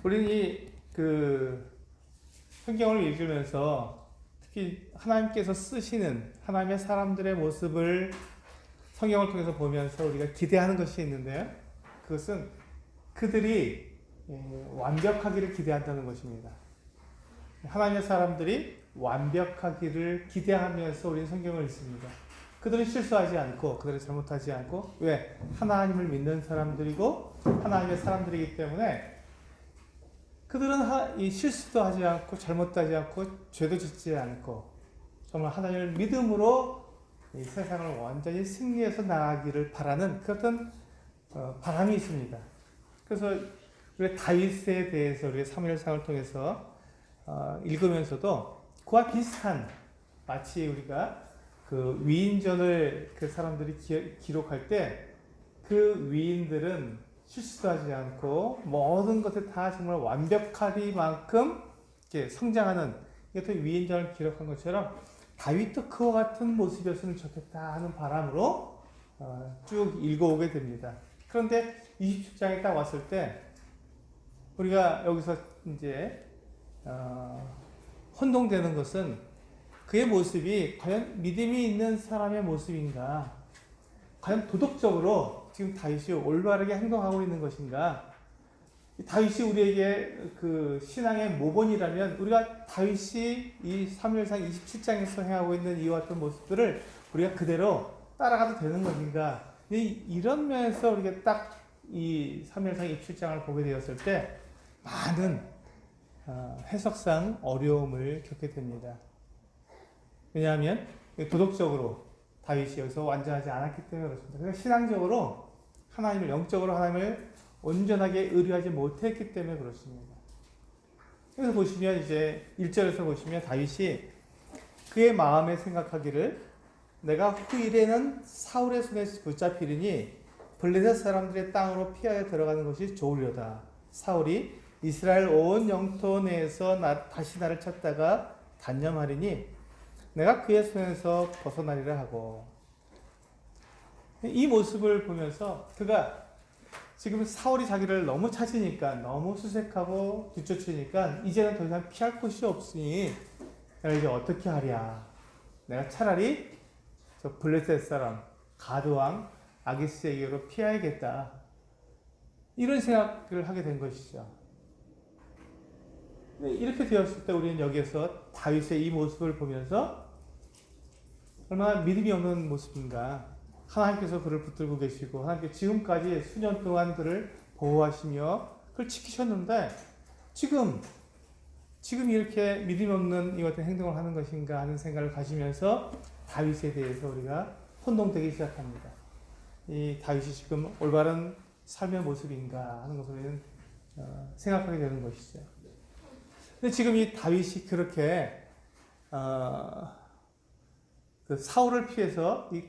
우리는 그 성경을 읽으면서 특히 하나님께서 쓰시는 하나님의 사람들의 모습을 성경을 통해서 보면서 우리가 기대하는 것이 있는데요. 그것은 그들이 완벽하기를 기대한다는 것입니다. 하나님의 사람들이 완벽하기를 기대하면서 우리는 성경을 읽습니다. 그들은 실수하지 않고 그들은 잘못하지 않고 왜? 하나님을 믿는 사람들이고 하나님의 사람들이기 때문에 그들은 실수도 하지 않고 잘못도 하지 않고 죄도 짓지 않고 정말 하나님을 믿음으로 이 세상을 완전히 승리해서 나가기를 바라는 그런 바람이 있습니다. 그래서 우리 다윗에 대해서 우리 사무엘상을 통해서 읽으면서도 그와 비슷한 마치 우리가 그 위인전을 그 사람들이 기록할 때 그 위인들은 실수도 하지 않고 모든 것에 다 정말 완벽하리만큼 이렇게 성장하는 이것도 위인전을 기록한 것처럼 다윗도 그와 같은 모습이었으면 좋겠다 하는 바람으로 쭉 읽어오게 됩니다. 그런데 27장에 딱 왔을 때 우리가 여기서 이제 혼동되는 것은 그의 모습이 과연 믿음이 있는 사람의 모습인가? 과연 도덕적으로 지금 다윗이 올바르게 행동하고 있는 것인가? 다윗이 우리에게 그 신앙의 모본이라면 우리가 다윗이 이 사무엘상 27장에서 행하고 있는 이와 같은 모습들을 우리가 그대로 따라가도 되는 것인가? 이런 면에서 우리가 딱 이 사무엘상 27장을 보게 되었을 때 많은 해석상 어려움을 겪게 됩니다. 왜냐하면 도덕적으로 다윗이 여기서 완전하지 않았기 때문에 그렇습니다. 그래서 신앙적으로 하나님을 영적으로 하나님을 온전하게 의뢰하지 못했기 때문에 그렇습니다. 그래서 보시면 이제 1절에서 보시면 다윗이 그의 마음에 생각하기를 내가 후일에는 사울의 손에 붙잡히리니 블레셋 사람들의 땅으로 피하여 들어가는 것이 좋으려다. 사울이 이스라엘 온 영토 내에서 다시 나를 찾다가 단념하리니 내가 그의 손에서 벗어나리라 하고. 이 모습을 보면서 그가 지금 사울이 자기를 너무 찾으니까 너무 수색하고 뒤쫓으니까 이제는 더 이상 피할 곳이 없으니 내가 이제 어떻게 하랴. 내가 차라리 저 블레셋 사람 가드왕 아기스에게로 피해야겠다. 이런 생각을 하게 된 것이죠. 이렇게 되었을 때 우리는 여기에서 다윗의 이 모습을 보면서 얼마나 믿음이 없는 모습인가. 하나님께서 그를 붙들고 계시고 하나님께서 지금까지 수년 동안 그를 보호하시며 그를 지키셨는데 지금 이렇게 믿음이 없는 이 같은 행동을 하는 것인가 하는 생각을 가지면서 다윗에 대해서 우리가 혼동되기 시작합니다. 이 다윗이 지금 올바른 삶의 모습인가 하는 것을 우리는 생각하게 되는 것이죠. 근데 지금 이 다윗이 그렇게 그 사울을 피해서 이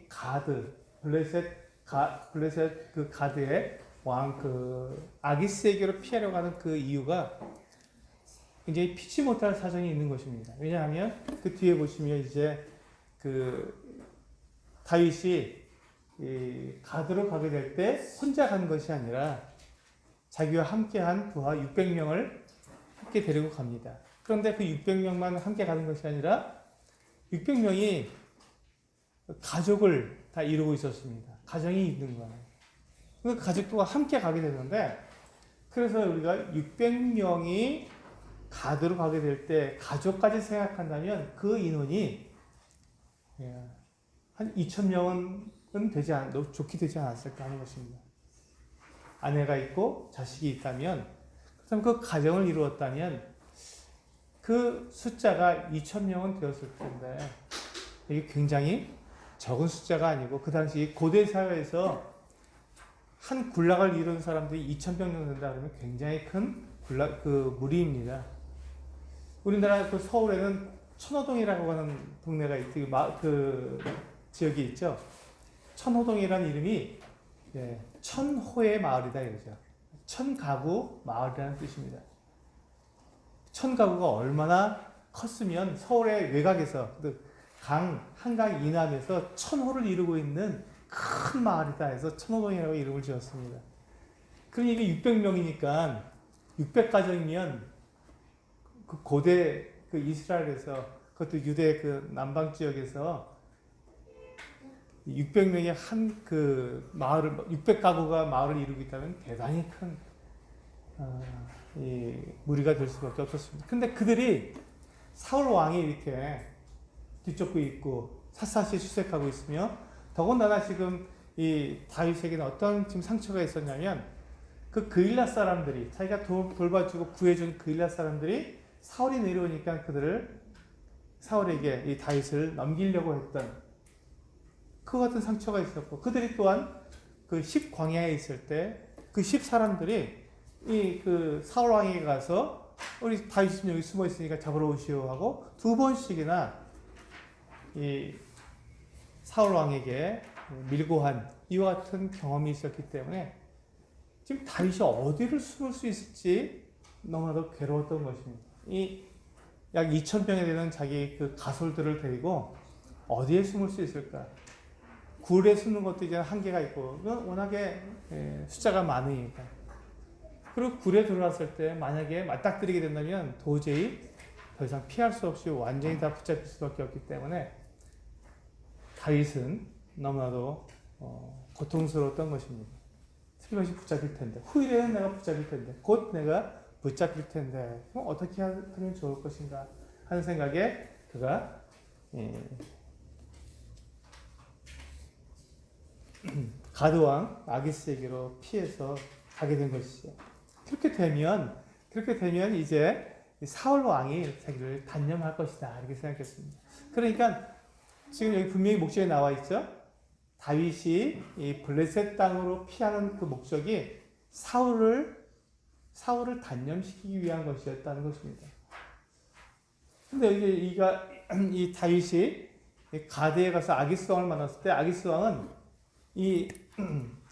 블레셋 그 가드의 왕 그 아기스에게로 피하려고 하는 그 이유가 굉장히 피치 못할 사정이 있는 것입니다. 왜냐하면 그 뒤에 보시면 이제 그 다윗이 이 가드로 가게 될 때 혼자 간 것이 아니라 자기와 함께한 부하 600명을 함께 데리고 갑니다. 그런데 그 600명만 함께 가는 것이 아니라 600명이 가족을 다 이루고 있었습니다. 가정이 있는 거예요. 그 가족과 함께 가게 되는데 그래서 우리가 600명이 가드로 가게 될 때 가족까지 생각한다면 그 인원이 한 2,000명은 좋게 되지 않았을까 하는 것입니다. 아내가 있고 자식이 있다면 그렇다면 그 가정을 이루었다면 그 숫자가 2,000명은 되었을 텐데 이게 굉장히 적은 숫자가 아니고 그 당시 고대 사회에서 한 군락을 이룬 사람들이 2,000명 정도 된다 그러면 굉장히 큰 무리입니다. 우리나라 그 서울에는 천호동이라고 하는 동네가 그 지역이 있죠. 천호동이라는 이름이 천호의 마을이다 이거죠. 천가구 마을이라는 뜻입니다. 천가구가 얼마나 컸으면 서울의 외곽에서 한강 이남에서 천호를 이루고 있는 큰 마을이다 해서 천호동이라고 이름을 지었습니다. 그러니 이게 600명이니까 600가정이면 그 고대 그 이스라엘에서 그것도 유대 그 남방 지역에서 600명의 한 그 마을을 600가구가 마을을 이루고 있다면 대단히 큰 이 무리가 될 수밖에 없었습니다. 근데 그들이 사울 왕이 이렇게 뒤쫓고 있고 샅샅이 수색하고 있으며 더군다나 지금 이 다윗에게는 어떤 지금 상처가 있었냐면 그 그일라 사람들이 자기가 돌봐주고 구해준 그일라 사람들이 사울이 내려오니까 그들을 사울에게 이 다윗을 넘기려고 했던 그 같은 상처가 있었고 그들이 또한 그 10 광야에 있을 때 그 10 사람들이 이 그 사울 왕에게 가서 우리 다윗이 여기 숨어 있으니까 잡으러 오시오 하고 2번씩이나 이 사울 왕에게 밀고 한 이와 같은 경험이 있었기 때문에 지금 다윗이 어디를 숨을 수 있을지 너무나도 괴로웠던 것입니다. 이 약 2,000명에 되는 자기 그 가솔들을 데리고 어디에 숨을 수 있을까? 굴에 숨는 것도 이제 한계가 있고 워낙에 숫자가 많으니까. 그리고 굴에 들어갔을 때 만약에 맞닥뜨리게 된다면 도저히 더 이상 피할 수 없이 완전히 다 붙잡힐 수밖에 없기 때문에 다윗은 너무나도 고통스러웠던 것입니다. 틀림없이 붙잡힐 텐데 후일에는 내가 붙잡힐 텐데 곧 내가 붙잡힐 텐데 그럼 어떻게 하면 좋을 것인가 하는 생각에 그가 가드왕 아기스에게로 피해서 가게 된 것이죠. 그렇게 되면 이제 사울 왕이 자기를 단념할 것이다 이렇게 생각했습니다. 그러니까 지금 여기 분명히 목적에 나와 있죠. 다윗이 이 블레셋 땅으로 피하는 그 목적이 사울을 단념시키기 위한 것이었다는 것입니다. 근데 이 다윗이 가드에 가서 아기스 왕을 만났을 때 아기스 왕은 이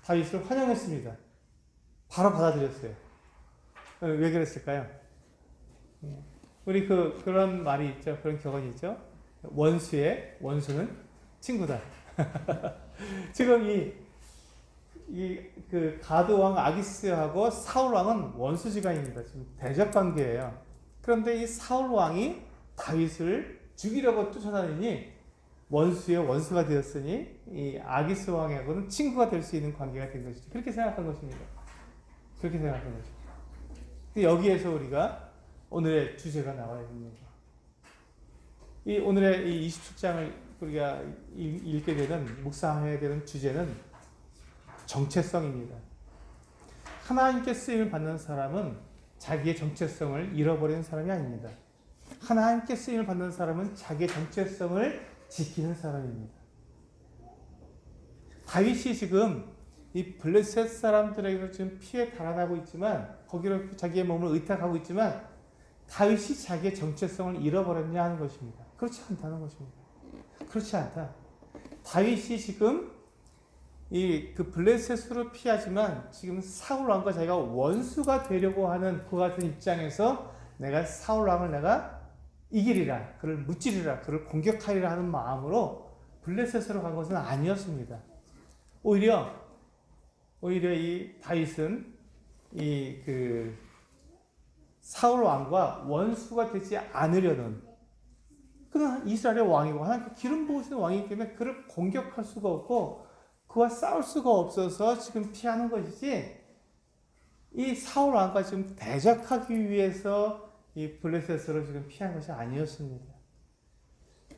다윗을 환영했습니다. 바로 받아들였어요. 왜 그랬을까요? 우리 그런 말이 있죠. 그런 격언이 있죠. 원수는 친구다. 지금 그 가드 왕 아기스하고 사울 왕은 원수지간입니다. 지금 대적 관계예요. 그런데 이 사울 왕이 다윗을 죽이려고 쫓아다니니 원수의 원수가 되었으니 이 아기스 왕하고는 친구가 될 수 있는 관계가 된 것이죠. 그렇게 생각한 것입니다. 그렇게 생각한 거죠. 여기에서 우리가 오늘의 주제가 나와 있습니다. 오늘의 이 27장을 우리가 읽게 되는 묵상하게 되는 주제는 정체성입니다. 하나님께 쓰임을 받는 사람은 자기의 정체성을 잃어버리는 사람이 아닙니다. 하나님께 쓰임을 받는 사람은 자기의 정체성을 지키는 사람입니다. 다윗이 지금 이 블레셋 사람들에게서 지금 피해 달아나고 있지만 거기로 자기의 몸을 의탁하고 있지만 다윗이 자기의 정체성을 잃어버렸냐 하는 것입니다. 그렇지 않다는 것입니다. 그렇지 않다. 다윗이 지금 그 블레셋으로 피하지만 지금 사울 왕과 자기가 원수가 되려고 하는 그 같은 입장에서 내가 사울 왕을 내가 이기리라, 그를 무찌리라, 그를 공격하리라 하는 마음으로 블레셋으로 간 것은 아니었습니다. 오히려 이 다윗은 사울 왕과 원수가 되지 않으려는 그는 이스라엘의 왕이고 하나님께 기름 부으시는 왕이기 때문에 그를 공격할 수가 없고 그와 싸울 수가 없어서 지금 피하는 것이지 이 사울 왕과 지금 대적하기 위해서 이 블레셋으로 지금 피한 것이 아니었습니다.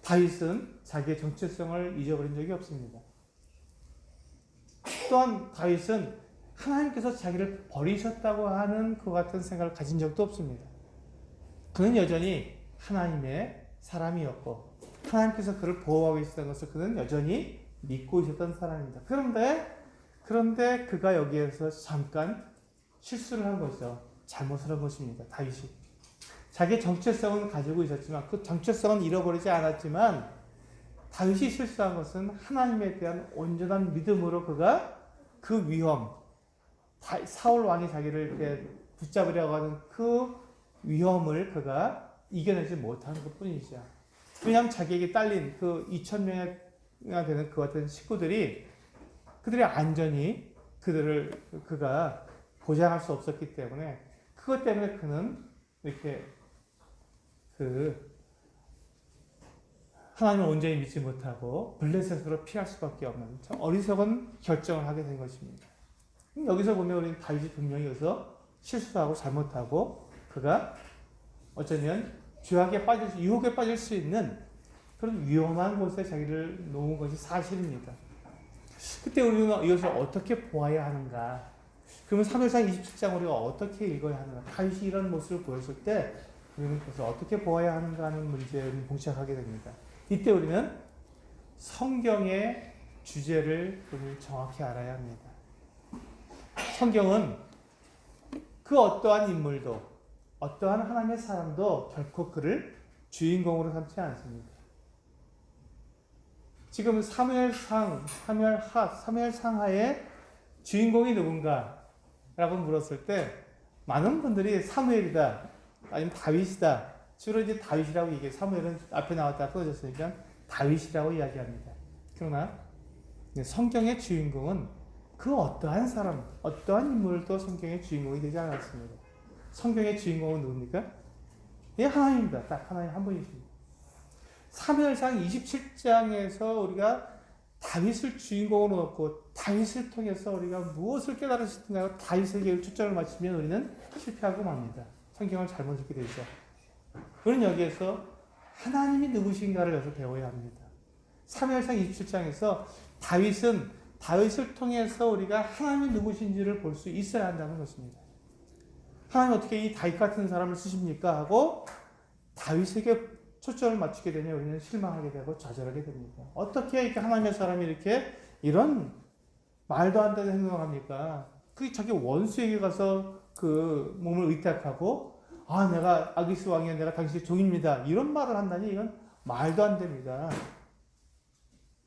다윗은 자기의 정체성을 잊어버린 적이 없습니다. 또한 다윗은 하나님께서 자기를 버리셨다고 하는 그 같은 생각을 가진 적도 없습니다. 그는 여전히 하나님의 사람이었고 하나님께서 그를 보호하고 계시던 것을 그는 여전히 믿고 있었던 사람입니다. 그런데 그가 여기에서 잠깐 실수를 한 것이죠. 잘못을 한 것입니다. 다윗이. 자기의 정체성은 가지고 있었지만 그 정체성은 잃어버리지 않았지만 다윗이 실수한 것은 하나님에 대한 온전한 믿음으로 그가 그 위험, 사울 왕이 자기를 이렇게 붙잡으려고 하는 그 위험을 그가 이겨내지 못하는 것 뿐이죠. 왜냐하면 자기에게 딸린 그 2,000명이나 되는 그 같은 식구들이 그들의 안전이 그가 보장할 수 없었기 때문에 그것 때문에 그는 이렇게 하나님을 온전히 믿지 못하고 블레셋으로 피할 수밖에 없는 참 어리석은 결정을 하게 된 것입니다. 여기서 보면 우리 다윗이 분명히 여기서 실수하고 잘못하고 그가 어쩌면 유혹에 빠질 수 있는 그런 위험한 곳에 자기를 놓은 것이 사실입니다. 그때 우리는 이것을 어떻게 보아야 하는가? 그러면 사무엘상 27장 우리가 어떻게 읽어야 하는가? 다윗이 이런 모습을 보였을 때 우리는 그것을 어떻게 보아야 하는가 하는 문제를 봉착하게 됩니다. 이때 우리는 성경의 주제를 정확히 알아야 합니다. 성경은 그 어떠한 인물도 어떠한 하나님의 사람도 결코 그를 주인공으로 삼지 않습니다. 지금 사무엘상하의 주인공이 누군가라고 물었을 때 많은 분들이 사무엘이다 아니면 다윗이다. 주로 이제 다윗이라고 얘기해요. 사무엘은 앞에 나왔다 떨어졌으니까 다윗이라고 이야기합니다. 그러나 성경의 주인공은 그 어떠한 사람, 어떠한 인물도 성경의 주인공이 되지 않았습니다. 성경의 주인공은 누굽니까? 예, 하나님입니다. 딱 하나님 한 분이십니다. 사무엘상 27장에서 우리가 다윗을 주인공으로 놓고 다윗을 통해서 우리가 무엇을 깨달을 수 있는가 다윗에게 초점을 맞추면 우리는 실패하고 맙니다. 성경을 잘못 읽게 되죠. 우리는 여기에서 하나님이 누구신가를 여기서 배워야 합니다. 사무엘상 27장에서 다윗을 통해서 우리가 하나님이 누구신지를 볼 수 있어야 한다는 것입니다. 하나님 어떻게 이 다윗 같은 사람을 쓰십니까? 하고 다윗에게 초점을 맞추게 되면 우리는 실망하게 되고 좌절하게 됩니다. 어떻게 이렇게 하나님의 사람이 이렇게 이런 말도 안 되는 행동을 합니까? 그 자기 원수에게 가서 그 몸을 의탁하고 내가 아기스 왕이야 내가 당신의 종입니다. 이런 말을 한다니 이건 말도 안 됩니다.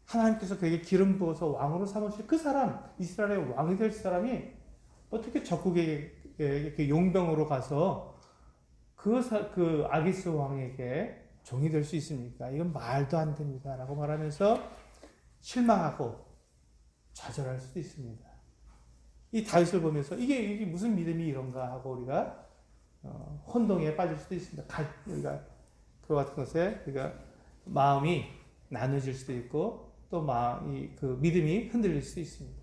하나님께서 그에게 기름 부어서 왕으로 삼으실 그 사람, 이스라엘의 왕이 될 사람이 어떻게 적국에게 이렇게 용병으로 가서 그 아기스 왕에게 종이 될 수 있습니까? 이건 말도 안 됩니다. 라고 말하면서 실망하고 좌절할 수도 있습니다. 이 다윗을 보면서 이게 무슨 믿음이 이런가 하고 우리가 혼동에 빠질 수도 있습니다. 우리가 그와 같은 것에 우리가 마음이 나눠질 수도 있고 또 그 믿음이 흔들릴 수도 있습니다.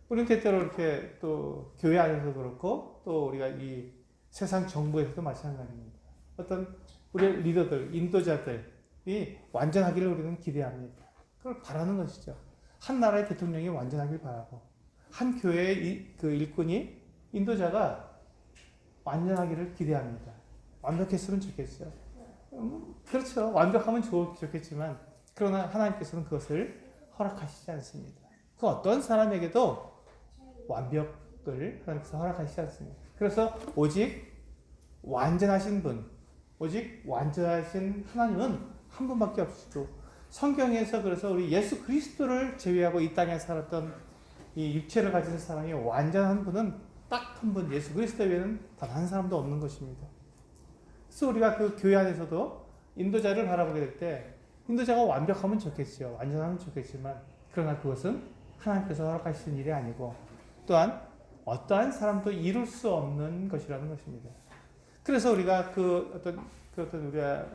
우리는 때때로 이렇게 또 교회 안에서 그렇고 또 우리가 이 세상 정부에서도 마찬가지입니다. 어떤 우리 리더들, 인도자들이 완전하기를 우리는 기대합니다. 그걸 바라는 것이죠. 한 나라의 대통령이 완전하길 바라고 한 교회의 그 일꾼이 인도자가 완전하기를 기대합니다. 완벽했으면 좋겠어요. 그렇죠. 완벽하면 좋겠지만 그러나 하나님께서는 그것을 허락하시지 않습니다. 그 어떤 사람에게도 완벽을 하나님께서 허락하시지 않습니다. 그래서 오직 완전하신 분, 오직 완전하신 하나님은 한 분밖에 없으시고 성경에서 그래서 우리 예수 그리스도를 제외하고 이 땅에 살았던 이 육체를 가진 사람이 완전한 분은 딱 한 분, 예수 그리스도 외에는 단 한 사람도 없는 것입니다. 그래서 우리가 그 교회 안에서도 인도자를 바라보게 될 때 인도자가 완벽하면 좋겠죠. 완전하면 좋겠지만 그러나 그것은 하나님께서 허락하시는 일이 아니고 또한 어떠한 사람도 이룰 수 없는 것이라는 것입니다. 그래서 우리가 그 어떤 우리가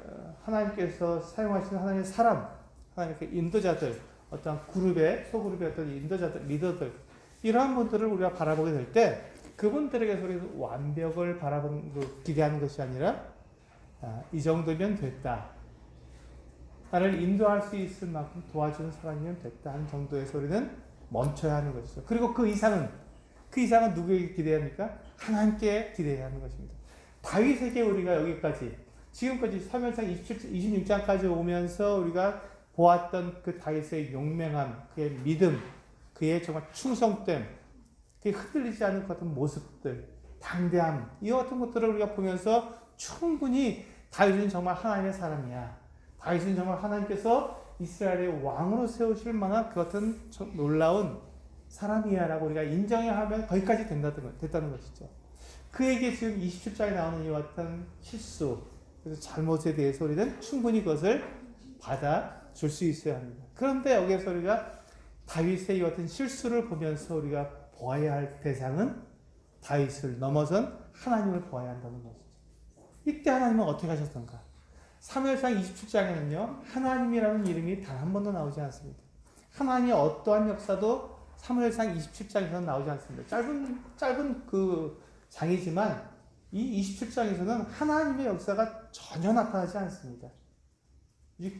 하나님께서 사용하시는 하나님의 사람, 하나님의 인도자들, 어떤 소그룹의 어떤 인도자들, 리더들, 이러한 분들을 우리가 바라보게 될 때 그분들에게서 우리는 완벽을 기대하는 것이 아니라 이 정도면 됐다. 나를 인도할 수 있을 만큼 도와주는 사람이면 됐다 하는 정도에서 우리는 멈춰야 하는 것이죠. 그리고 그 이상은 누구에게 기대해야 합니까? 하나님께 기대해야 하는 것입니다. 다윗에게 우리가 여기까지 지금까지 사무엘상 26장까지 오면서 우리가 보았던 그 다윗의 용맹함, 그의 믿음, 그의 정말 충성됨, 그의 흔들리지 않은 것 같은 모습들, 당대함, 이 같은 것들을 우리가 보면서 충분히 다윗은 정말 하나님의 사람이야. 다윗은 정말 하나님께서 이스라엘의 왕으로 세우실 만한 그 같은 놀라운 사람이야 라고 우리가 인정하면 거기까지 됐다는 것이죠. 그에게 지금 27장에 나오는 이와 같은 실수, 그래서 잘못에 대해서 우리는 충분히 그것을 받아줄 수 있어야 합니다. 그런데 여기에서 우리가 다윗의 이와 같은 실수를 보면서 우리가 보아야 할 대상은 다윗을 넘어선 하나님을 보아야 한다는 것이죠. 이때 하나님은 어떻게 하셨던가? 사무엘상 27장에는요. 하나님이라는 이름이 단 한 번도 나오지 않습니다. 하나님의 어떠한 역사도 사무엘상 27장에서는 나오지 않습니다. 짧은 그 장이지만 이 27장에서는 하나님의 역사가 전혀 나타나지 않습니다.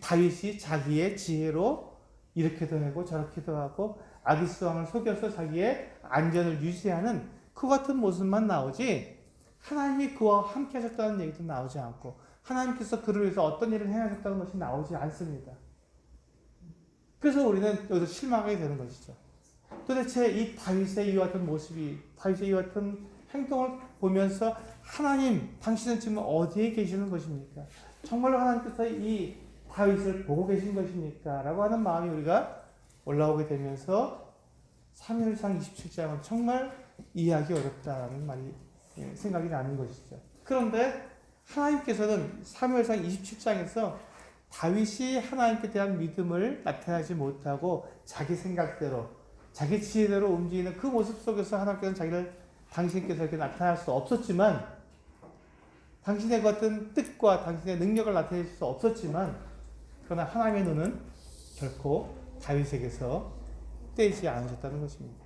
다윗이 자기의 지혜로 이렇게도 하고 저렇게도 하고 아기스 왕을 속여서 자기의 안전을 유지하는 그 같은 모습만 나오지 하나님이 그와 함께 하셨다는 얘기도 나오지 않고 하나님께서 그를 위해서 어떤 일을 행하셨다는 것이 나오지 않습니다. 그래서 우리는 여기서 실망하게 되는 것이죠. 도대체 이 다윗의 이와 같은 모습이 다윗의 이와 같은 행동을 보면서 하나님 당신은 지금 어디에 계시는 것입니까? 정말로 하나님께서 이 다윗을 보고 계신 것입니까? 라고 하는 마음이 우리가 올라오게 되면서 사무엘상 27장은 정말 이해하기 어렵다는 말이 생각이 나는 것이죠. 그런데 하나님께서는 사무엘상 27장에서 다윗이 하나님께 대한 믿음을 나타내지 못하고 자기 생각대로 자기 지혜대로 움직이는 그 모습 속에서 하나님께서는 당신께서 이렇게 나타날 수 없었지만 당신의 같은 뜻과 당신의 능력을 나타낼 수 없었지만 그러나 하나님의 눈은 결코 다윗에게서 떼지 않으셨다는 것입니다.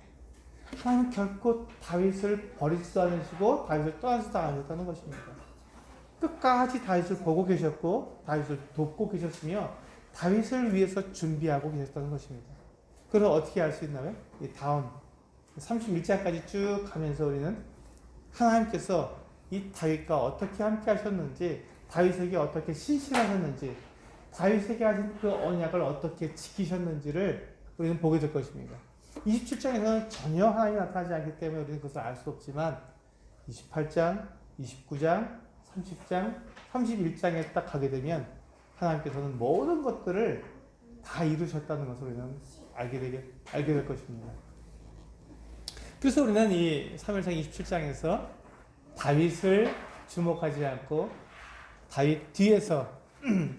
하나님은 결코 다윗을 버리지도 않으시고 다윗을 떠나지도 않으셨다는 것입니다. 끝까지 다윗을 보고 계셨고 다윗을 돕고 계셨으며 다윗을 위해서 준비하고 계셨다는 것입니다. 그럼 어떻게 알 수 있나요? 이 다음 31장까지 쭉 가면서 우리는 하나님께서 이 다윗과 어떻게 함께 하셨는지 다윗에게 어떻게 신실하셨는지 다윗에게 하신 그 언약을 어떻게 지키셨는지를 우리는 보게 될 것입니다. 27장에서는 전혀 하나님이 나타나지 않기 때문에 우리는 그것을 알 수 없지만 28장, 29장, 30장, 31장에 딱 가게 되면 하나님께서는 모든 것들을 다 이루셨다는 것을 우리는 알게 될 것입니다. 그래서 우리는 이 사무엘상 27장에서 다윗을 주목하지 않고 다윗 뒤에서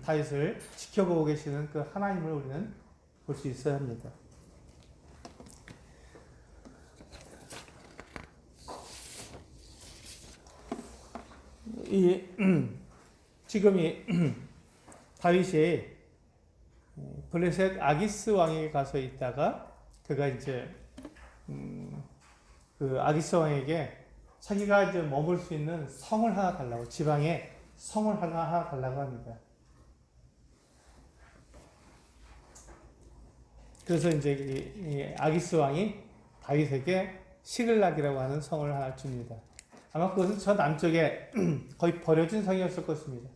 다윗을 지켜보고 계시는 그 하나님을 우리는 볼 수 있어야 합니다. 지금 이 다윗이 블레셋 아기스 왕에게 가서 있다가 그가 이제 그 아기스 왕에게 자기가 이제 머물 수 있는 성을 하나 달라고 지방에 성을 하나 달라고 합니다. 그래서 이제 이 아기스 왕이 다윗에게 시글락이라고 하는 성을 하나 줍니다. 아마 그것은 저 남쪽에 거의 버려진 성이었을 것입니다.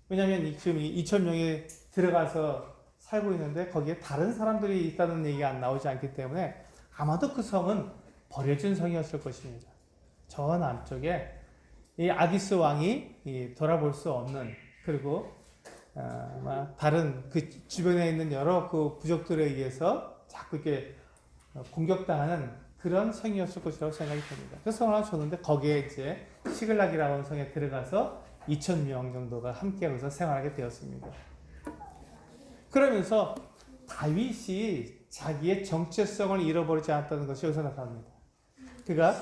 왜냐하면 지금 2,000명이 들어가서 살고 있는데 거기에 다른 사람들이 있다는 얘기가 안 나오지 않기 때문에 아마도 그 성은 버려진 성이었을 것입니다. 저 남쪽에 이 아기스 왕이 돌아볼 수 없는 그리고 아마 다른 그 주변에 있는 여러 그 부족들에 의해서 자꾸 이렇게 공격당하는 그런 성이었을 것이라고 생각이 됩니다. 그 성을 하나 줬는데 거기에 이제 시글락이라고 하는 성에 들어가서 2,000명 정도가 함께 여기서 생활하게 되었습니다. 그러면서 다윗이 자기의 정체성을 잃어버리지 않았다는 것이 여기서 나타납니다. 그가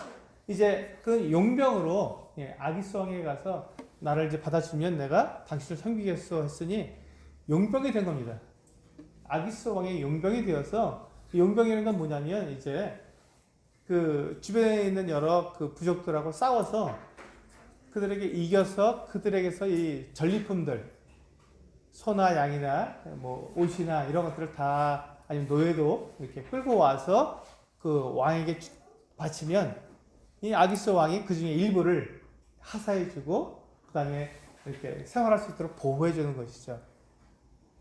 이제 그 용병으로 아기스 왕에게 가서 나를 이제 받아주면 내가 당신을 섬기겠소 했으니 용병이 된 겁니다. 아기스 왕의 용병이 되어서 용병이라는 건 뭐냐면 이제 그 주변에 있는 여러 그 부족들하고 싸워서 그들에게 이겨서 그들에게서 이 전리품들 소나 양이나 뭐 옷이나 이런 것들을 다 아니면 노예도 이렇게 끌고 와서 그 왕에게 바치면 이 아기스 왕이 그 중에 일부를 하사해주고 그 다음에 이렇게 생활할 수 있도록 보호해주는 것이죠.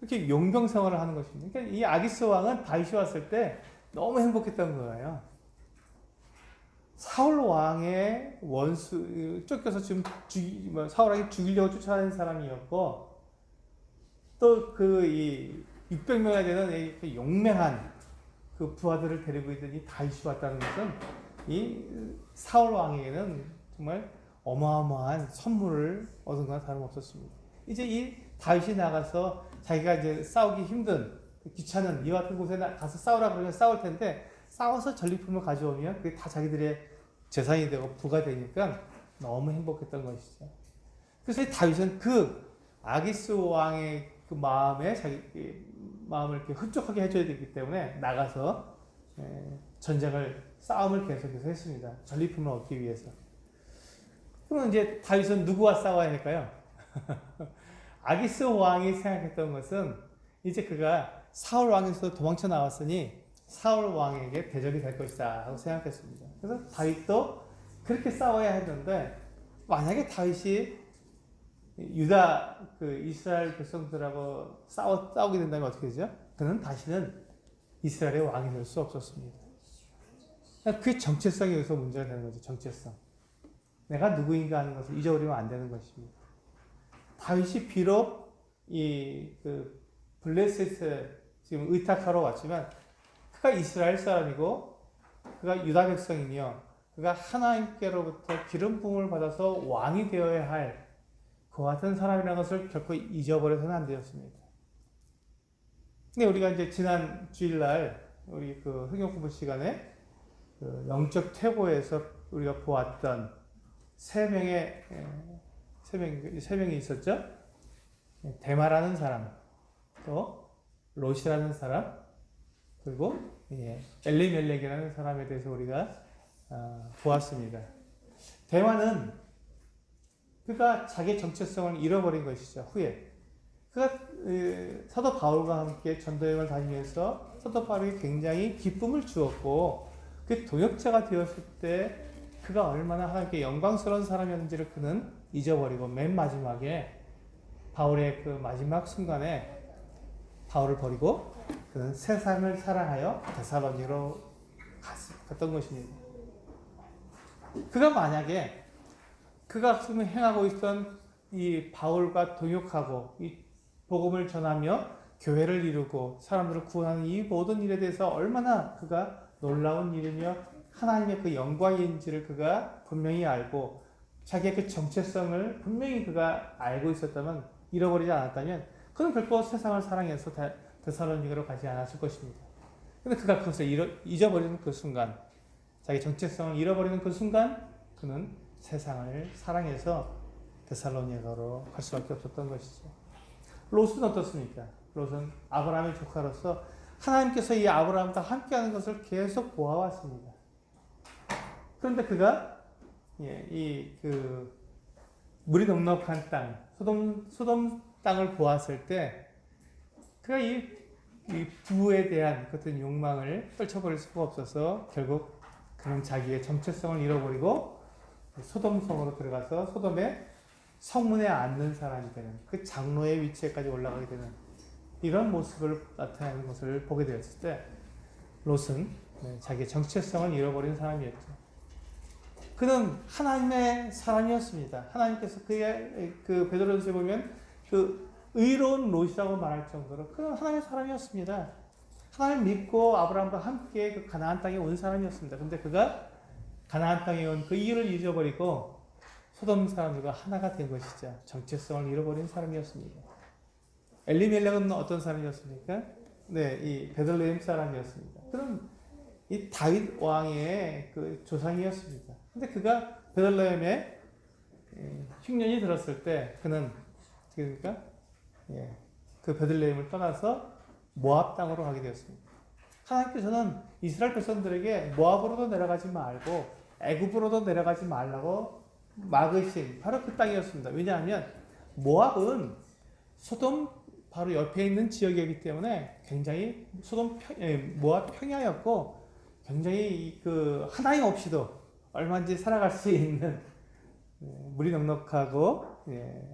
이렇게 용병 생활을 하는 것입니다. 그러니까 이 아기스 왕은 다윗이 왔을 때 너무 행복했던 거예요. 사울 왕의 원수 쫓겨서 지금 사울 왕이 죽이려고 쫓아다니는 사람이었고 또 그 이 600명이나 되는 그 용맹한 그 부하들을 데리고 있더니 다윗이 왔다는 것은 이 사울 왕에게는 정말 어마어마한 선물을 얻은 거나 다름없었습니다. 이제 이 다윗이 나가서 자기가 이제 싸우기 힘든 귀찮은 이와 같은 곳에 가서 싸우라 그러면 싸울 텐데 싸워서 전리품을 가져오면 그게 다 자기들의 재산이 되고 부가 되니까 너무 행복했던 것이죠. 그래서 다윗은 그 아기스 왕의 그 마음에 자기 마음을 이렇게 흡족하게 해줘야 되기 때문에 나가서 싸움을 계속해서 했습니다. 전리품을 얻기 위해서. 그러면 이제 다윗은 누구와 싸워야 할까요? 아기스 왕이 생각했던 것은 이제 그가 사울 왕에서 도망쳐 나왔으니 사울 왕에게 대적이 될 것이다 하고 생각했습니다. 그래서 다윗도 그렇게 싸워야 했는데 만약에 다윗이 유다 그 이스라엘 백성들하고 싸우게 된다면 어떻게 되죠? 그는 다시는 이스라엘의 왕이 될 수 없었습니다. 그게 정체성이 여기서 문제가 되는 거죠. 정체성. 내가 누구인가 하는 것을 잊어버리면 안 되는 것입니다. 다윗이 비록 그 블레셋에 지금 의탁하러 왔지만 그가 이스라엘 사람이고 그가 유다 백성이며 그가 하나님께로부터 기름 부음을 받아서 왕이 되어야 할 그와 같은 사람이라는 것을 결코 잊어버려서는 안 되었습니다. 근데 우리가 이제 지난 주일날 우리 그 성경 공부 시간에 그 영적 퇴보에서 우리가 보았던 세 명이 있었죠. 데마라는 사람, 또 롯이라는 사람, 그리고 엘리멜렉이라는 사람에 대해서 우리가 보았습니다. 데마는 그가 자기 정체성을 잃어버린 것이죠. 후에 그가 사도 바울과 함께 전도여행을 다니면서 사도 바울이 굉장히 기쁨을 주었고 그 동역자가 되었을 때 그가 얼마나 하나님께 영광스러운 사람이었는지를 그는 잊어버리고 맨 마지막에 바울의 그 마지막 순간에 바울을 버리고 그는 세상을 사랑하여 데살로니가로 갔던 것입니다. 그가 만약에 그가 지금 행하고 있던 이 바울과 동역하고 이 복음을 전하며 교회를 이루고 사람들을 구원하는 이 모든 일에 대해서 얼마나 그가 놀라운 일이며 하나님의 그 영광인지를 그가 분명히 알고 자기의 그 정체성을 분명히 그가 알고 있었다면 잃어버리지 않았다면 그는 결코 세상을 사랑해서 데살로니가로 가지 않았을 것입니다. 그런데 그가 그것을 잊어버리는 그 순간 자기 정체성을 잃어버리는 그 순간 그는 세상을 사랑해서 데살로니가로 갈 수밖에 없었던 것이죠. 롯은 어떻습니까? 롯은 아브라함의 조카로서 하나님께서 이 아브라함과 함께하는 것을 계속 보아왔습니다. 그런데 그가 물이 넉넉한 땅, 소돔 땅을 보았을 때 그가 이 부에 대한 어떤 욕망을 떨쳐버릴 수가 없어서 결국 그는 자기의 정체성을 잃어버리고 소돔 성으로 들어가서 소돔의 성문에 앉는 사람이 되는 그 장로의 위치에까지 올라가게 되는 이런 모습을 나타내는 것을 보게 되었을 때 롯은 자기의 정체성을 잃어버린 사람이었죠. 그는 하나님의 사람이었습니다. 하나님께서 그의 그 베드로전서에 보면 그 의로운 롯이라고 말할 정도로 그는 하나님의 사람이었습니다. 하나님 믿고 아브라함과 함께 그 가나안 땅에 온 사람이었습니다. 근데 그가 가나안 땅에 온 그 이유를 잊어버리고 소돔 사람들과 하나가 된 것이죠. 정체성을 잃어버린 사람이었습니다. 엘리멜렉은 어떤 사람이었습니까? 이 베들레헴 사람이었습니다. 그는 이 다윗 왕의 그 조상이었습니다. 근데 그가 베들레헴에 흉년이 들었을 때 그는 그러니까 그 베들레헴을 떠나서 모압 땅으로 가게 되었습니다. 하나님께서는 이스라엘 백성들에게 모압으로도 내려가지 말고 애굽으로도 내려가지 말라고 막으신 바로 그 땅이었습니다. 왜냐하면 모압은 소돔 바로 옆에 있는 지역이기 때문에 굉장히 모압 평야였고 굉장히 그 하나님 없이도 얼마든지 살아갈 수 있는 물이 넉넉하고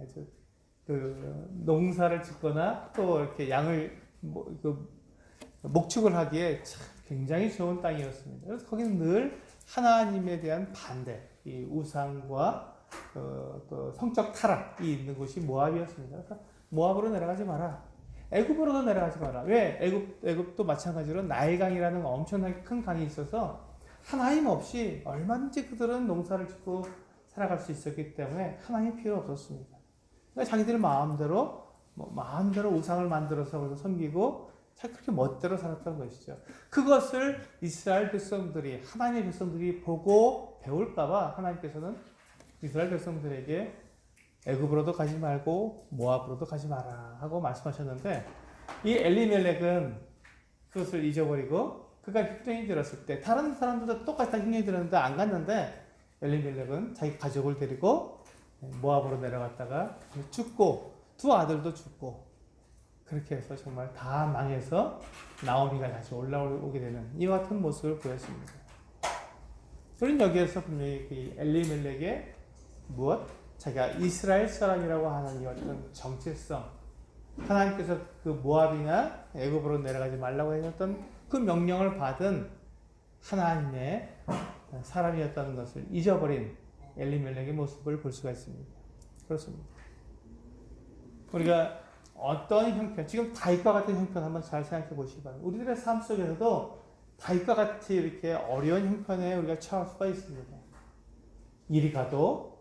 아주 그 농사를 짓거나 또 이렇게 양을 목축을 하기에 참 굉장히 좋은 땅이었습니다. 그래서 거기는 늘 하나님에 대한 반대, 이 우상과 또 성적 타락이 있는 곳이 모압이었습니다. 그래서 모압으로 내려가지 마라. 애굽으로도 내려가지 마라. 왜? 애굽도 마찬가지로 나일강이라는 엄청나게 큰 강이 있어서 하나님 없이 얼마든지 그들은 농사를 짓고 살아갈 수 있었기 때문에 하나님이 필요 없었습니다. 그러니까 자기들 마음대로 우상을 만들어서 그래서 섬기고 그렇게 멋대로 살았던 것이죠. 그것을 이스라엘 백성들이 하나님의 백성들이 보고 배울까봐 하나님께서는 이스라엘 백성들에게 애굽으로도 가지 말고 모압으로도 가지 마라 하고 말씀하셨는데, 이 엘리멜렉은 그것을 잊어버리고 그가 흉년이 들었을 때 다른 사람들도 똑같이 흉년이 들었는데 안 갔는데, 엘리멜렉은 자기 가족을 데리고 모압으로 내려갔다가 죽고 두 아들도 죽고, 그렇게 해서 정말 다 망해서 나오미가 다시 올라오게 되는 이와 같은 모습을 보였습니다. 우리는 여기에서 분명히 그 엘리멜렉의 무엇? 자기가 이스라엘 사람이라고 하는 이 어떤 정체성, 하나님께서 그 모압이나 애굽으로 내려가지 말라고 하셨던 그 명령을 받은 하나님의 사람이었다는 것을 잊어버린 엘리멜렉의 모습을 볼 수가 있습니다. 그렇습니다. 우리가 어떤 형편, 지금 다윗과 같은 형편 한번 잘 생각해 보시기 바랍니다. 우리들의 삶 속에서도 다윗과 같이 이렇게 어려운 형편에 우리가 처할 수가 있습니다. 이리 가도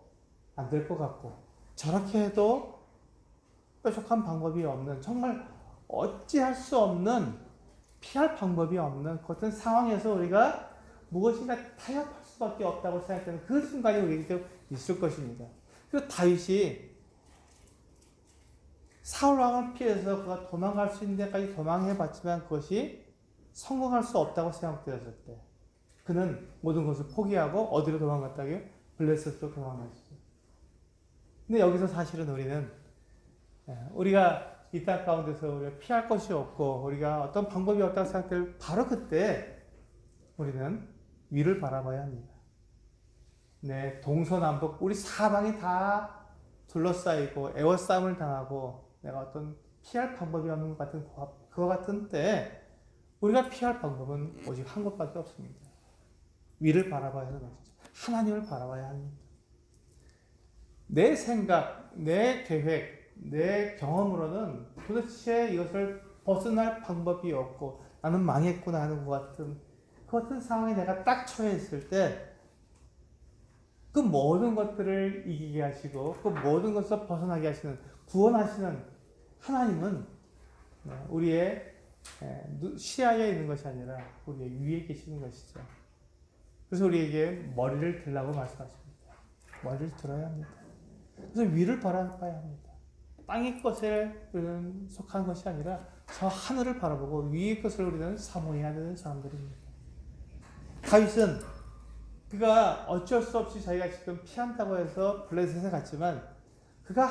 안 될 것 같고, 저렇게 해도 뾰족한 방법이 없는, 정말 어찌할 수 없는, 피할 방법이 없는 그 같은 상황에서 우리가 무엇인가 타협할 수밖에 없다고 생각되는 그 순간이 우리에게 있을 것입니다. 그래서 다윗이 사울 왕을 피해서 그가 도망갈 수 있는 데까지 도망해봤지만 그것이 성공할 수 없다고 생각되었을 때, 그는 모든 것을 포기하고 어디로 도망갔다고요? 블레셋으로 도망갔어요. 근데 여기서 사실은 우리가 이 땅 가운데서 우리가 피할 것이 없고 우리가 어떤 방법이 없다고 생각될 바로 그때 우리는 위를 바라봐야 합니다. 네, 동서남북 우리 사방이 다 둘러싸이고 애워싸움을 당하고 내가 어떤 피할 방법이 없는 것 같은 그와 같은 때 우리가 피할 방법은 오직 한 것밖에 없습니다. 위를 바라봐야 하는 것이죠. 하나님을 바라봐야 합니다. 내 생각, 내 계획, 내 경험으로는 도대체 이것을 벗어날 방법이 없고 나는 망했구나 하는 것 같은 상황에 내가 딱 처해 있을 때 그 모든 것들을 이기게 하시고 그 모든 것을 벗어나게 하시는, 구원하시는 하나님은 우리의 시야에 있는 것이 아니라 우리의 위에 계시는 것이죠. 그래서 우리에게 머리를 들라고 말씀하십니다. 머리를 들어야 합니다. 그래서 위를 바라봐야 합니다. 땅의 것에 우리는 속한 것이 아니라 저 하늘을 바라보고 위의 것을 우리는 사모해야 되는 사람들입니다. 다윗은 그가 어쩔 수 없이 자기가 지금 피한다고 해서 블레셋에 갔지만 그가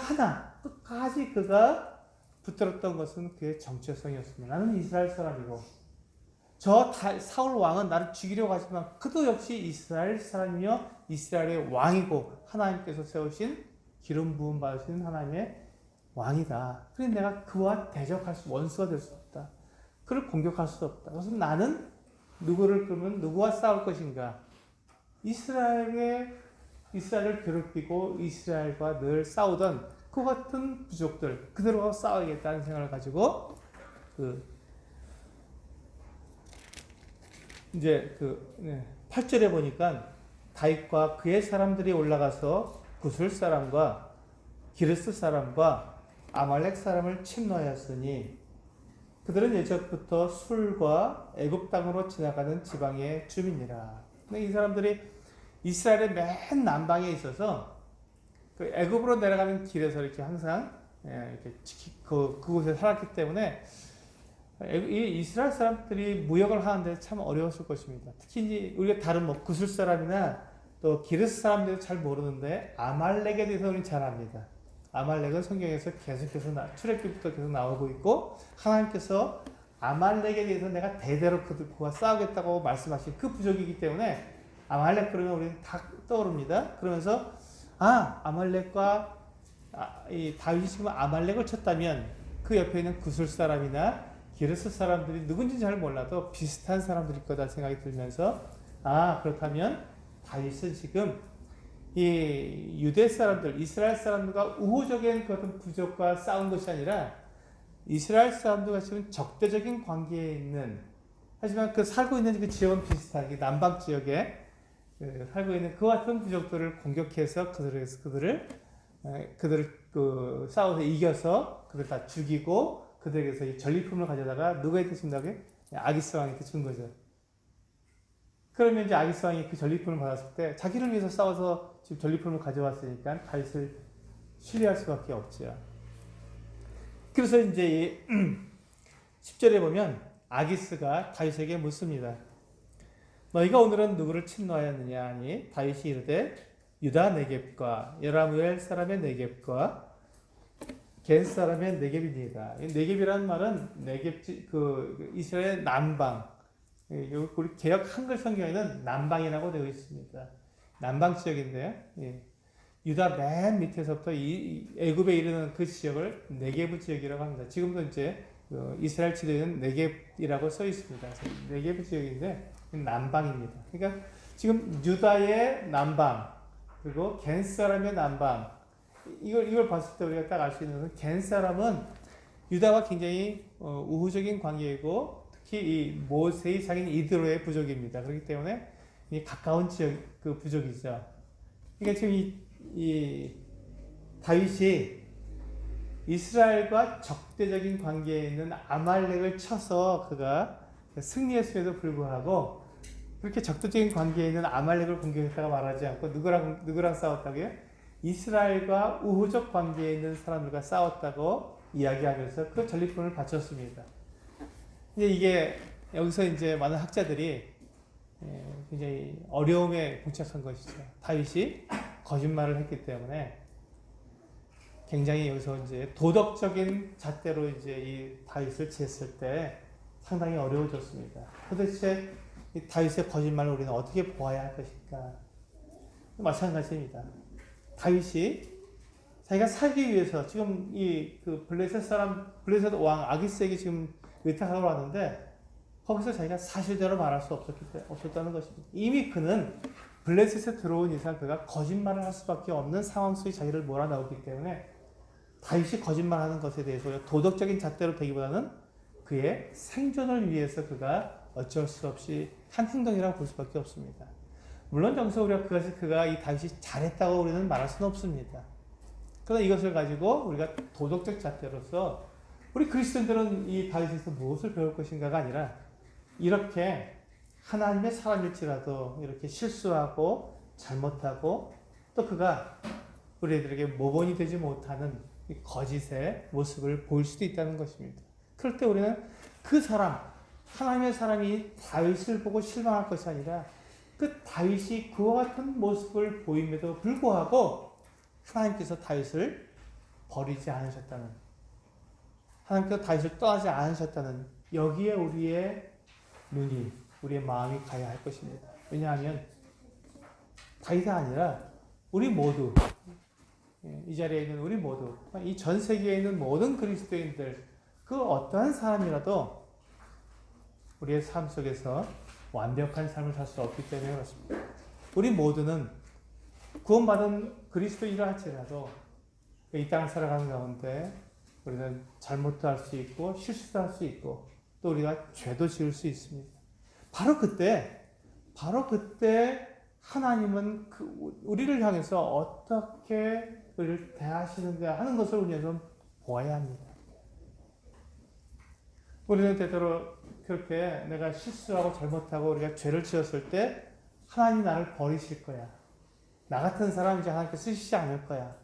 끝까지 그가 붙들었던 것은 그의 정체성이었습니다. 나는 이스라엘 사람이고 저 사울 왕은 나를 죽이려고 하지만 그도 역시 이스라엘 사람이며 이스라엘의 왕이고 하나님께서 세우신 기름 부음 받으신 하나님의 왕이다. 그래서 내가 그와 대적할 원수가 될 수 없다. 그를 공격할 수 없다. 그래서 나는 누구와 싸울 것인가? 이스라엘을 괴롭히고 이스라엘과 늘 싸우던 그 같은 부족들 그대로 싸워야겠다는 생각을 가지고 이제 8절에 보니까 다윗과 그의 사람들이 올라가서 구술 사람과 기르스 사람과 아말렉 사람을 침노하였으니 그들은 예전부터 술과 애굽 땅으로 지나가는 지방의 주민이라. 이 사람들이 이스라엘의 맨 남방에 있어서 그 애굽으로 내려가는 길에서 이렇게 항상 이렇게 그곳에 살았기 때문에 이 이스라엘 사람들이 무역을 하는데 참 어려웠을 것입니다. 특히 우리가 다른 구술 사람이나 또 기르스 사람들도 잘 모르는데 아말렉에 대해서 우리는 잘 압니다. 아말렉은 성경에서 계속해서 출애굽부터 계속 나오고 있고 하나님께서 아말렉에 대해서 내가 대대로 그와 싸우겠다고 말씀하신 그 부족이기 때문에 아말렉 그러면 우리는 다 떠오릅니다. 그러면서 아말렉과 이 다윗이 지금 아말렉을 쳤다면 그 옆에 있는 구술 사람이나 기르스 사람들이 누군지 잘 몰라도 비슷한 사람들일 거다 생각이 들면서 그렇다면 다윗은 지금 이 유대 사람들, 이스라엘 사람들과 우호적인 그런 부족과 싸운 것이 아니라 이스라엘 사람들과 지금 적대적인 관계에 있는, 하지만 살고 있는 그 지역은 비슷하게 남방 지역에 살고 있는 그 같은 부족들을 공격해서 그들을 싸워서 이겨서 그들 다 죽이고 그들에게서 이 전리품을 가져다가 누구한테 준다고요? 아기스 왕한테 준 거죠. 그러면 이제 아기스 왕이 그 전리품을 받았을 때 자기를 위해서 싸워서 지금 전리품을 가져왔으니까 다윗을 신뢰할 수밖에 없죠. 그래서 이제 10절에 보면 아기스가 다윗에게 묻습니다. 너희가 오늘은 누구를 침노하였느냐 하니 다윗이 이르되 유다 네겝과 여라무엘 사람의 네겝과 겐 사람의 네겝이니이다. 네겝이라는 말은 네겝 그 이스라엘 남방. 우리 개역 한글 성경에는 남방이라고 되어 있습니다. 남방 지역인데요. 예. 유다 맨 밑에서부터 이 애굽에 이르는 그 지역을 네겝 지역이라고 합니다. 지금도 이제 이스라엘 지도에는 네겝이라고 써 있습니다. 네겝 지역인데 남방입니다. 그러니까 지금 유다의 남방 그리고 겐 사람의 남방 이걸 봤을 때 우리가 딱 알 수 있는 것은 겐 사람은 유다와 굉장히 우호적인 관계이고 특히 이 모세의 자기는 이드로의 부족입니다. 그렇기 때문에 이 가까운 지역 그 부족이죠. 그러니까 지금 이 다윗이 이스라엘과 적대적인 관계에 있는 아말렉을 쳐서 그가 승리했음에도 불구하고 그렇게 적대적인 관계에 있는 아말렉을 공격했다가 말하지 않고 누구랑 싸웠다고요? 이스라엘과 우호적 관계에 있는 사람들과 싸웠다고 이야기하면서 그 전리품을 바쳤습니다. 이게 여기서 이제 많은 학자들이 굉장히 어려움에 봉착한 것이죠. 다윗이 거짓말을 했기 때문에 굉장히 여기서 이제 도덕적인 잣대로 이제 이 다윗을 쟀을 때 상당히 어려워졌습니다. 도대체 이 다윗의 거짓말을 우리는 어떻게 보아야 할 것인가? 마찬가지입니다. 다윗이 자기가 살기 위해서 지금 그 블레셋 왕 아기스에게 지금 의탁하러 왔는데 거기서 자기가 사실대로 말할 수 없었다는 것입니다. 이미 그는 블레셋에 들어온 이상 그가 거짓말을 할 수밖에 없는 상황 속에 자기를 몰아넣었기 때문에 다윗이 거짓말하는 것에 대해서 도덕적인 잣대로 되기보다는 그의 생존을 위해서 그가 어쩔 수 없이 한 행동이라고 볼 수밖에 없습니다. 물론 여기서 그가 이 다윗이 잘했다고 우리는 말할 수는 없습니다. 그러나 이것을 가지고 우리가 도덕적 잣대로서 우리 그리스도인들은 이 다윗에서 무엇을 배울 것인가가 아니라 이렇게 하나님의 사람일지라도 이렇게 실수하고 잘못하고 또 그가 우리들에게 모범이 되지 못하는 이 거짓의 모습을 보일 수도 있다는 것입니다. 그럴 때 우리는 그 사람, 하나님의 사람이 다윗을 보고 실망할 것이 아니라 그 다윗이 그와 같은 모습을 보임에도 불구하고 하나님께서 다윗을 버리지 않으셨다는, 하나님께서 다윗을 떠나지 않으셨다는 여기에 우리의 눈이, 우리의 마음이 가야 할 것입니다. 왜냐하면 다윗이 아니라 우리 모두, 이 자리에 있는 우리 모두, 이 전 세계에 있는 모든 그리스도인들, 그 어떠한 사람이라도 우리의 삶 속에서 완벽한 삶을 살 수 없기 때문에 그렇습니다. 우리 모두는 구원받은 그리스도인이라 할지라도 이 땅을 살아가는 가운데 우리는 잘못도 할 수 있고 실수도 할 수 있고 또 우리가 죄도 지을 수 있습니다. 바로 그때 하나님은 우리를 향해서 어떻게 우리를 대하시는가 하는 것을 우리는 보아야 합니다. 우리는 때때로 그렇게 내가 실수하고 잘못하고 우리가 죄를 지었을 때 하나님이 나를 버리실 거야. 나 같은 사람 이제 하나님께 쓰시지 않을 거야.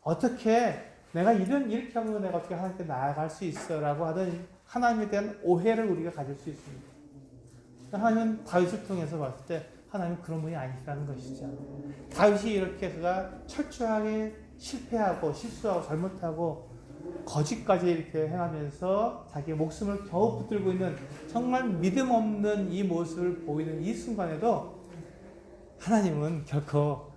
어떻게 내가 이렇게 하면 내가 어떻게 하나님께 나아갈 수 있어? 라고 하던 하나님에 대한 오해를 우리가 가질 수 있습니다. 하나님은 다윗을 통해서 봤을 때 하나님은 그런 분이 아니라는 것이죠. 다윗이 이렇게 그가 철저하게 실패하고 실수하고 잘못하고 거짓까지 이렇게 행하면서 자기의 목숨을 겨우 붙들고 있는 정말 믿음 없는 이 모습을 보이는 이 순간에도 하나님은 결코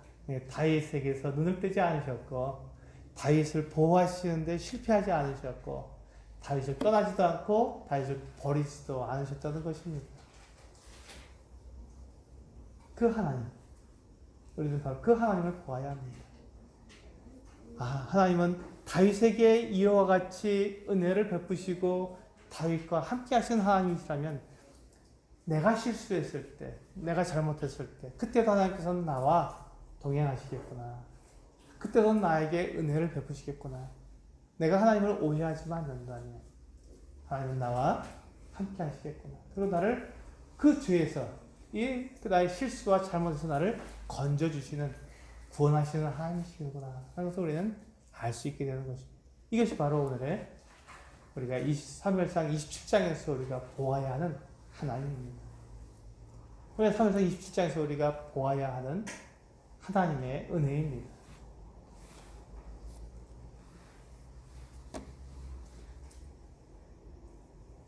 다윗에게서 눈을 떼지 않으셨고 다윗을 보호하시는데 실패하지 않으셨고 다윗을 떠나지도 않고 다윗을 버리지도 않으셨다는 것입니다. 그 하나님, 우리는 바로 그 하나님을 보아야 합니다. 하나님은 다윗에게 이와 같이 은혜를 베푸시고 다윗과 함께 하신 하나님이시라면 내가 실수했을 때, 내가 잘못했을 때 그때도 하나님께서는 나와 동행하시겠구나. 그때도 나에게 은혜를 베푸시겠구나. 내가 하나님을 오해하지만 않는다면 하나님은 나와 함께 하시겠구나. 그리고 나를 그 죄에서 나의 실수와 잘못에서 나를 건져주시는, 구원하시는 하나님이시구나 하는 것을 우리는 알 수 있게 되는 것입니다. 이것이 바로 오늘의 우리가 사무엘상 27장에서 우리가 보아야 하는 하나님입니다. 오늘 사무엘상 27장에서 우리가 보아야 하는 하나님의 은혜입니다.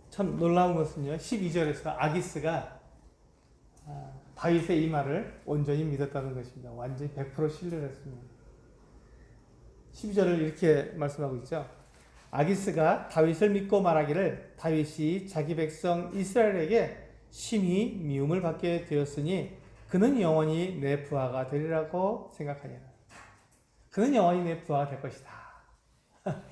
참 놀라운 것은요, 12절에서 아기스가 다윗의 이 말을 온전히 믿었다는 것입니다. 완전히 100% 신뢰를 했습니다. 12절을 이렇게 말씀하고 있죠. 아기스가 다윗을 믿고 말하기를 다윗이 자기 백성 이스라엘에게 심히 미움을 받게 되었으니 그는 영원히 내 부하가 되리라고 생각하니라. 그는 영원히 내 부하가 될 것이다.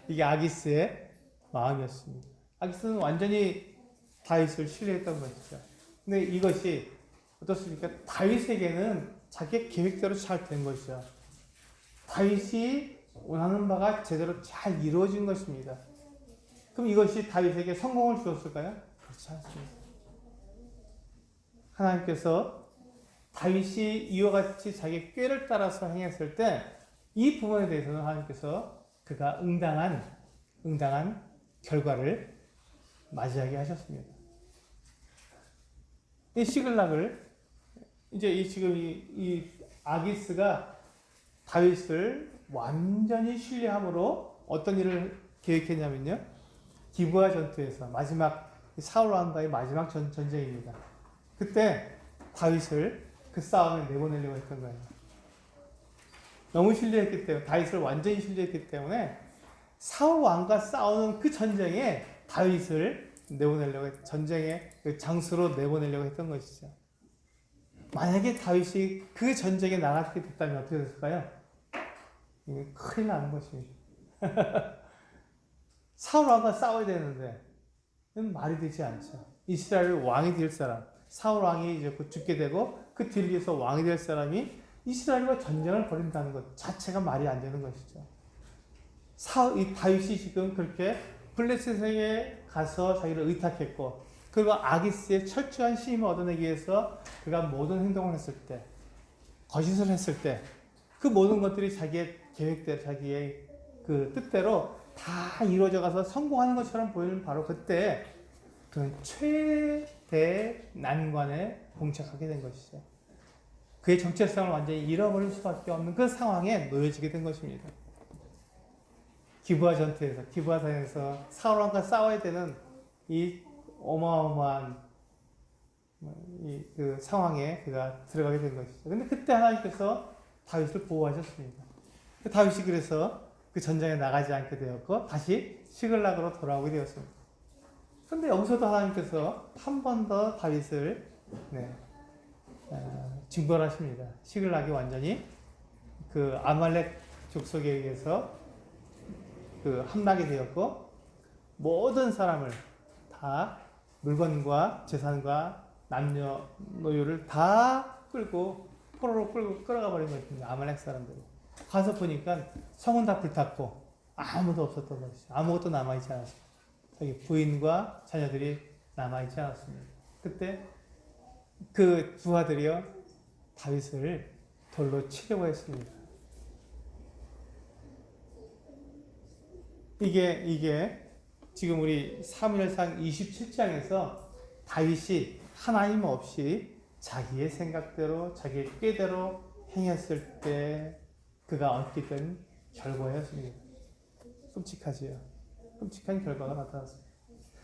이게 아기스의 마음이었습니다. 아기스는 완전히 다윗을 신뢰했던 것이죠. 근데 이것이 어떻습니까? 다윗에게는 자기의 계획대로 잘 된 것이죠. 다윗이 원하는 바가 제대로 잘 이루어진 것입니다. 그럼 이것이 다윗에게 성공을 주었을까요? 그렇지 않습니다. 하나님께서 다윗이 이와 같이 자기 꾀를 따라서 행했을 때 이 부분에 대해서는 하나님께서 그가 응당한 결과를 맞이하게 하셨습니다. 이 시글락을 이제 지금 이 아기스가 다윗을 완전히 신뢰함으로 어떤 일을 계획했냐면요, 기브아 전투에서 마지막 사울 왕과의 마지막 전쟁입니다. 그때 다윗을 그 싸움에 내보내려고 했던 거예요. 너무 신뢰했기 때문에, 다윗을 완전히 신뢰했기 때문에 사울 왕과 싸우는 그 전쟁에 다윗을 내보내려고, 전쟁의 그 장소로 내보내려고 했던 것이죠. 만약에 다윗이 그 전쟁에 나가게 됐다면 어떻게 됐을까요? 이게 큰일 나는 것입니다. 사울 왕과 싸워야 되는데 말이 되지 않죠. 이스라엘 왕이 될 사람, 사울 왕이 이제 곧 죽게 되고 그 뒤에서 왕이 될 사람이 이스라엘과 전쟁을 벌인다는 것 자체가 말이 안 되는 것이죠. 이 다윗이 지금 그렇게 블레셋에 가서 자기를 의탁했고, 그리고 아기스의 철저한 신임을 얻어내기 위해서 그가 모든 행동을 했을 때, 거짓을 했을 때, 그 모든 것들이 자기의 계획대로, 자기의 그 뜻대로 다 이루어져 가서 성공하는 것처럼 보이는 바로 그때 그는 최대 난관에 봉착하게 된 것이죠. 그의 정체성을 완전히 잃어버릴 수밖에 없는 그 상황에 놓여지게 된 것입니다. 기브아 전투에서, 기브아산에서 사울 왕과 싸워야 되는 이 어마어마한 그 상황에 그가 들어가게 된 것이죠. 근데 그때 하나님께서 다윗을 보호하셨습니다. 다윗이 그래서 그 전쟁에 나가지 않게 되었고 다시 시글락으로 돌아오게 되었습니다. 그런데 여기서도 하나님께서 한 번 더 다윗을 징벌하십니다. 시글락이 완전히 그 아말렉 족속에 의해서 그 함락이 되었고, 모든 사람을 다 물건과 재산과 남녀 노유를 다 끌고 포로로 끌고 끌어가 버린 것입니다. 아말렉 사람들이 가서 보니까 성은 다 불탔고 아무도 없었던 것이죠. 아무것도 남아있지 않았습니다. 자기 부인과 자녀들이 남아있지 않았습니다. 그때 그 부하들이요 다윗을 돌로 치려고 했습니다. 이게 지금 우리 사무엘상 27장에서 다윗이 하나님 없이 자기의 생각대로 자기의 꾀대로 행했을 때 그가 얻게 된 결과였습니다. 끔찍하지요. 끔찍한 결과가 나타났습니다.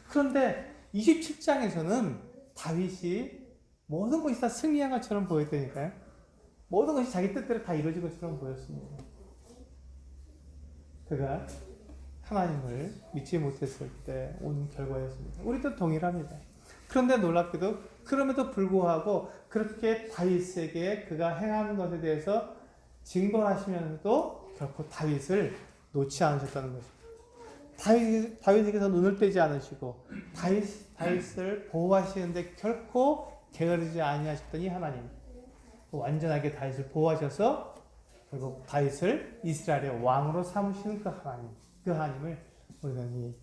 그런데 27장에서는 다윗이 모든 것이 다 승리한 것처럼 보였다니까요. 모든 것이 자기 뜻대로 다 이루어진 것처럼 보였습니다. 그가 하나님을 믿지 못했을 때 온 결과였습니다. 우리도 동일합니다. 그런데 놀랍게도 그럼에도 불구하고 그렇게 다윗에게 그가 행하는 것에 대해서 징벌하시면서도 결코 다윗을 놓지 않으셨다는 것입니다. 다윗에게서 눈을 떼지 않으시고 다윗을 보호하시는데 결코 게으르지 아니하셨더니 하나님 완전하게 다윗을 보호하셔서 결국 다윗을 이스라엘의 왕으로 삼으시는 그 하나님을 우리는 이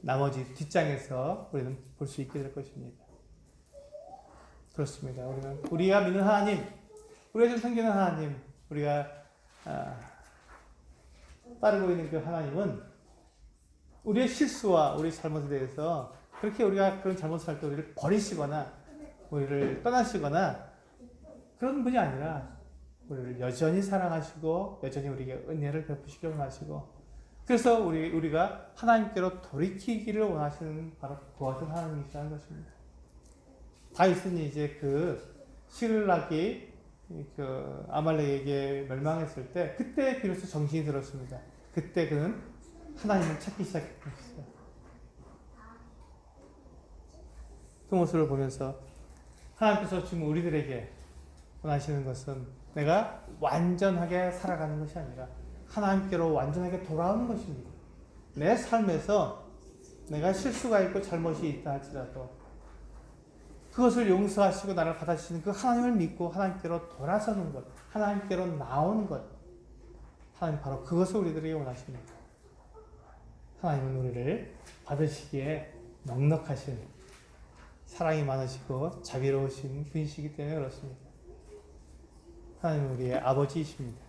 나머지 뒷장에서 우리는 볼 수 있게 될 것입니다. 그렇습니다. 우리가 믿는 하나님, 우리가 지금 섬기는 하나님, 우리가 따르고 있는 그 하나님은 우리의 실수와 우리 잘못에 대해서 그렇게 우리가 그런 잘못을 할 때 우리를 버리시거나 우리를 떠나시거나 그런 분이 아니라 우리를 여전히 사랑하시고 여전히 우리에게 은혜를 베푸시기 원하시고 그래서 우리가 하나님께로 돌이키기를 원하시는 바로 그와 같은 하나님이시라는 것입니다. 다윗은 이제 그 시글락이 그 아말렉에게 멸망했을 때 그때 비로소 정신이 들었습니다. 그때 그는 하나님을 찾기 시작했어요. 그 모습을 보면서 하나님께서 지금 우리들에게 원하시는 것은 내가 완전하게 살아가는 것이 아니라 하나님께로 완전하게 돌아오는 것입니다. 내 삶에서 내가 실수가 있고 잘못이 있다 할지라도 그것을 용서하시고 나를 받아주시는 그 하나님을 믿고 하나님께로 돌아서는 것, 하나님께로 나오는 것, 하나님 바로 그것을 우리들에게 원하십니다. 하나님은 우리를 받으시기에 넉넉하신 사랑이 많으시고 자비로우신 분이시기 때문에 그렇습니다. 하나님은 우리의 아버지이십니다.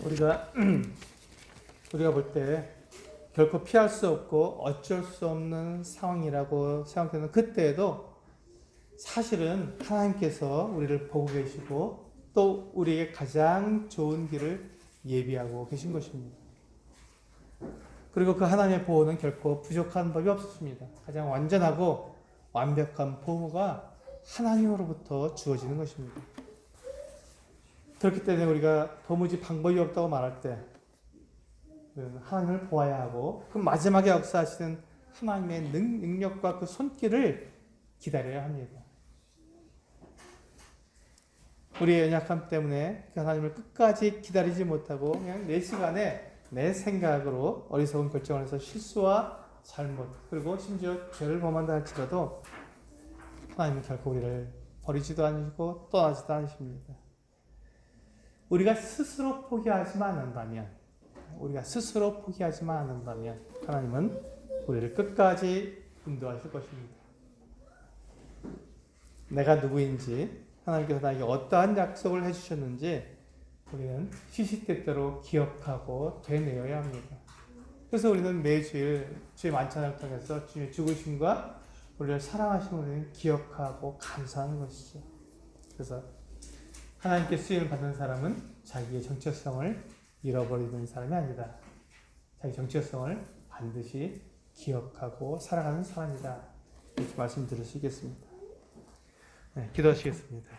우리가 볼 때 결코 피할 수 없고 어쩔 수 없는 상황이라고 생각되는 그때에도 사실은 하나님께서 우리를 보고 계시고 또 우리에게 가장 좋은 길을 예비하고 계신 것입니다. 그리고 그 하나님의 보호는 결코 부족한 법이 없습니다. 가장 완전하고 완벽한 보호가 하나님으로부터 주어지는 것입니다. 그렇기 때문에 우리가 도무지 방법이 없다고 말할 때 하나님을 보아야 하고 그 마지막에 역사하시는 하나님의 능력과 그 손길을 기다려야 합니다. 우리의 연약함 때문에 그 하나님을 끝까지 기다리지 못하고 그냥 내 시간에 내 생각으로 어리석은 결정을 해서 실수와 잘못 그리고 심지어 죄를 범한다 할지라도 하나님은 결코 우리를 버리지도 않으시고 떠나지도 않으십니다. 우리가 스스로 포기하지만 않는다면 하나님은 우리를 끝까지 인도하실 것입니다. 내가 누구인지 하나님께서 나에게 어떠한 약속을 해주셨는지 우리는 시시때때로 기억하고 되뇌어야 합니다. 그래서 우리는 매주일 주의 만찬을 통해서 주의 죽으심과 우리를 사랑하심을 기억하고 감사하는 것이죠. 그래서 하나님께 쓰임을 받는 사람은 자기의 정체성을 잃어버리는 사람이 아니다. 자기 정체성을 반드시 기억하고 살아가는 사람이다. 이렇게 말씀드릴 수 있겠습니다. 네, 기도하시겠습니다.